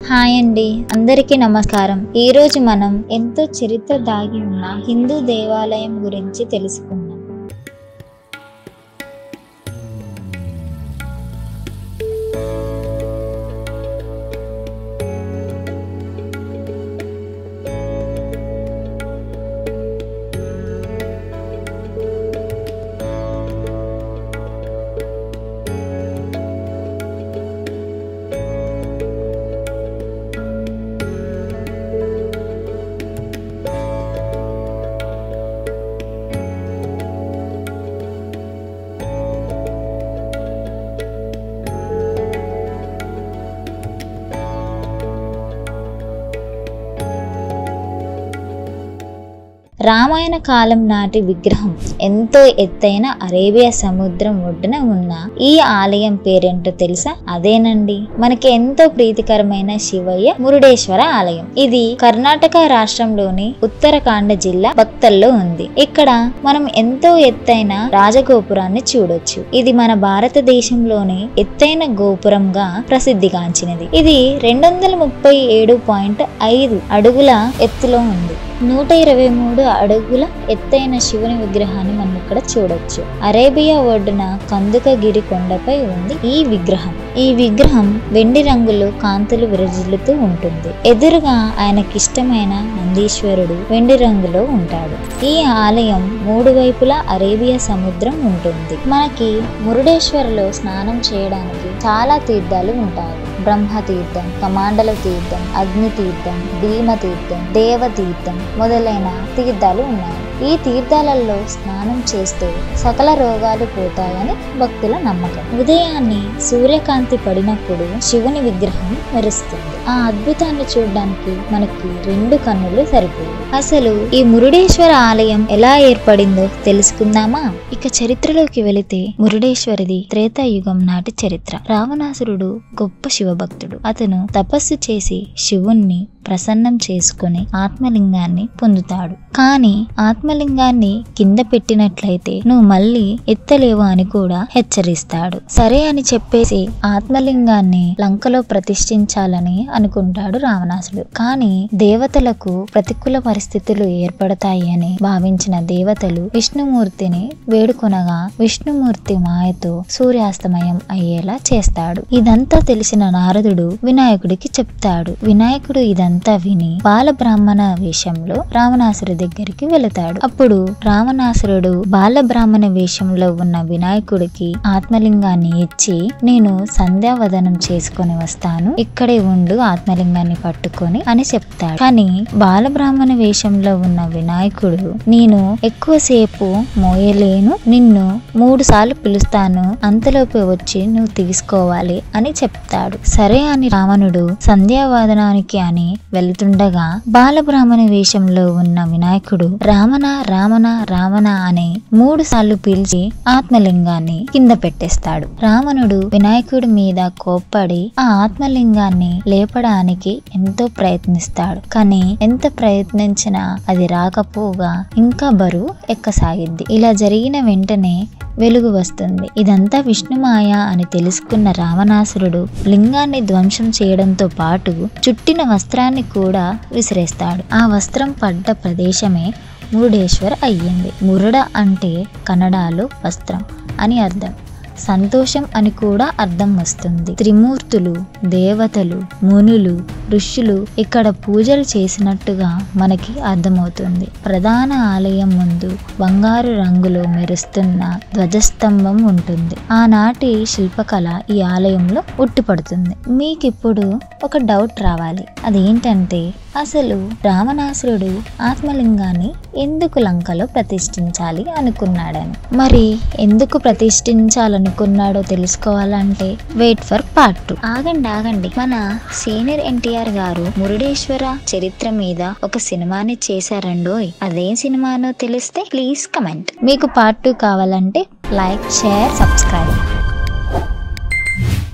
Hi అండి, అందరికీ నమస్కారం. ఈ రోజు మనం ఎంతో చరిత్ర దాగి ఉన్న హిందూ దేవాలయం గురించి తెలుసుకుందాం. రామాయణ కాలం నాటి విగ్రహం ఎంతో ఎత్తైన అరేబియా సముద్రం ఒడ్డున ఉన్న ఈ ఆలయం పేరేంటో తెలుసా? అదేనండి, మనకి ఎంతో ప్రీతికరమైన శివయ్య మురుడేశ్వర ఆలయం. ఇది కర్ణాటక రాష్ట్రంలోని ఉత్తరాఖండ్ జిల్లా భక్తల్లో ఉంది. ఇక్కడ మనం ఎంతో ఎత్తైన రాజగోపురాన్ని చూడొచ్చు. ఇది మన భారతదేశంలోని ఎత్తైన గోపురంగా ప్రసిద్ధిగాంచినది. ఇది 237.5 అడుగుల ఎత్తులో ఉంది. 123 అడుగుల ఎత్తైన శివుని విగ్రహాన్ని మనం ఇక్కడ చూడొచ్చు. అరేబియా ఒడ్డున కందుకగిరి కొండపై ఉంది ఈ విగ్రహం. ఈ విగ్రహం వెండి రంగులో కాంతులు విరజిల్లుతూ ఉంటుంది. ఎదురుగా ఆయనకిష్టమైన నందీశ్వరుడు వెండి రంగులో ఉంటాడు. ఈ ఆలయం 3 వైపులా అరేబియా సముద్రం ఉంటుంది. మనకి మురుడేశ్వరలో స్నానం చేయడానికి చాలా తీర్థాలు ఉంటాయి. బ్రహ్మ తీర్థం, కమాండల తీర్థం, అగ్ని తీర్థం, భీమ తీర్థం, దేవ తీర్థం మొదలైన తీర్థాలు ఉన్నాయి. ఈ తీర్థాలలో స్నానం చేస్తే సకల రోగాలు పోతాయని భక్తుల నమ్మకం. ఉదయాన్నే సూర్యకాంతి పడినప్పుడు శివుని విగ్రహం మెరుస్తుంది. ఆ అద్భుతాన్ని చూడడానికి మనకి 2 కన్నులు సరిపోయి. అసలు ఈ మురుడేశ్వర ఆలయం ఎలా ఏర్పడిందో తెలుసుకుందామా? ఇక చరిత్రలోకి వెళితే మురుడేశ్వరిది త్రేతాయుగం నాటి చరిత్ర. రావణాసురుడు గొప్ప శివభక్తుడు. అతను తపస్సు చేసి శివుణ్ణి ప్రసన్నం చేసుకుని ఆత్మలింగాన్ని పొందుతాడు. కానీ ఆత్మలింగాన్ని కింద పెట్టినట్లయితే నువ్వు మళ్ళీ ఎత్తలేవు అని కూడా హెచ్చరిస్తాడు. సరే అని చెప్పేసి ఆత్మలింగాన్ని లంకలో ప్రతిష్ఠించాలని అనుకుంటాడు రావణాసుడు. కానీ దేవతలకు ప్రతికూల పరిస్థితులు ఏర్పడతాయి అని భావించిన దేవతలు విష్ణుమూర్తిని వేడుకొనగా విష్ణుమూర్తి మాయతో సూర్యాస్తమయం అయ్యేలా చేస్తాడు. ఇదంతా తెలిసిన నారదుడు వినాయకుడికి చెప్తాడు. వినాయకుడు ఇదంతా విని బాలబ్రాహ్మణ వేషంలో రావణాసురుడి దగ్గరికి వెళతాడు. అప్పుడు రావణాసురుడు బాలబ్రాహ్మణ వేషంలో ఉన్న వినాయకుడికి ఆత్మలింగాన్ని ఇచ్చి, నేను సంధ్యావదనం చేసుకొని వస్తాను, ఇక్కడే ఉండు ఆత్మలింగాన్ని పట్టుకొని అని చెప్తాడు. కానీ బాలబ్రాహ్మణ వేషంలో ఉన్న వినాయకుడు, నేను ఎక్కువసేపు మోయలేను, నిన్ను 3 సార్లు పిలుస్తాను, అంతలోపే వచ్చి నువ్వు తీసుకోవాలి అని చెప్తాడు. సరే అని రావణుడు సంధ్యావదనానికి అని వెళ్తుండగా బాలబ్రాహ్మణ వేషంలో ఉన్న వినాయకుడు రావణ రావణ రావణ అని 3 సార్లు పిలిచి ఆత్మలింగాన్ని కింద పెట్టేస్తాడు. రావణుడు వినాయకుడి మీద కోప్పడి ఆ ఆత్మలింగాన్ని లేపడానికి ఎంతో ప్రయత్నిస్తాడు. కానీ ఎంత ప్రయత్నించినా అది రాకపోగా ఇంకా బరువు ఎక్కసాగిద్ది. ఇలా జరిగిన వెంటనే వెలుగు వస్తుంది. ఇదంతా విష్ణుమాయ అని తెలుసుకున్న రావణాసురుడు లింగాన్ని ధ్వంసం చేయడంతో పాటు చుట్టిన వస్త్రాన్ని కూడా విసిరేస్తాడు. ఆ వస్త్రం పడ్డ ప్రదేశమే మురుడేశ్వర్ అయ్యింది. మురుడ అంటే కన్నడలో వస్త్రం అని అర్థం. సంతోషం అని కూడా అర్థం వస్తుంది. త్రిమూర్తులు, దేవతలు, మునులు, ఋషులు ఇక్కడ పూజలు చేసినట్టుగా మనకి అర్థమవుతుంది. ప్రధాన ఆలయం ముందు బంగారు రంగులో మెరుస్తున్న ధ్వజస్తంభం ఉంటుంది. ఆనాటి శిల్పకళ ఈ ఆలయంలో ఉట్టిపడుతుంది. మీకిప్పుడు ఒక డౌట్ రావాలి. అదేంటంటే అసలు రావణాసురుడు ఆత్మలింగాన్ని ఎందుకు లంకలో ప్రతిష్ఠించాలి అనుకున్నాడని. మరి ఎందుకు ప్రతిష్ఠించాలనుకున్నాడో తెలుసుకోవాలంటే వెయిట్ ఫర్ పార్ట్ 2. ఆగండి, మన సీనియర్ ఎన్టీఆర్ గారు మురుడేశ్వర చరిత్ర మీద ఒక సినిమాని చేశారండోయ్. అదేం సినిమానో తెలిస్తే ప్లీజ్ కమెంట్. మీకు పార్ట్ 2 కావాలంటే లైక్, షేర్, సబ్స్క్రైబ్.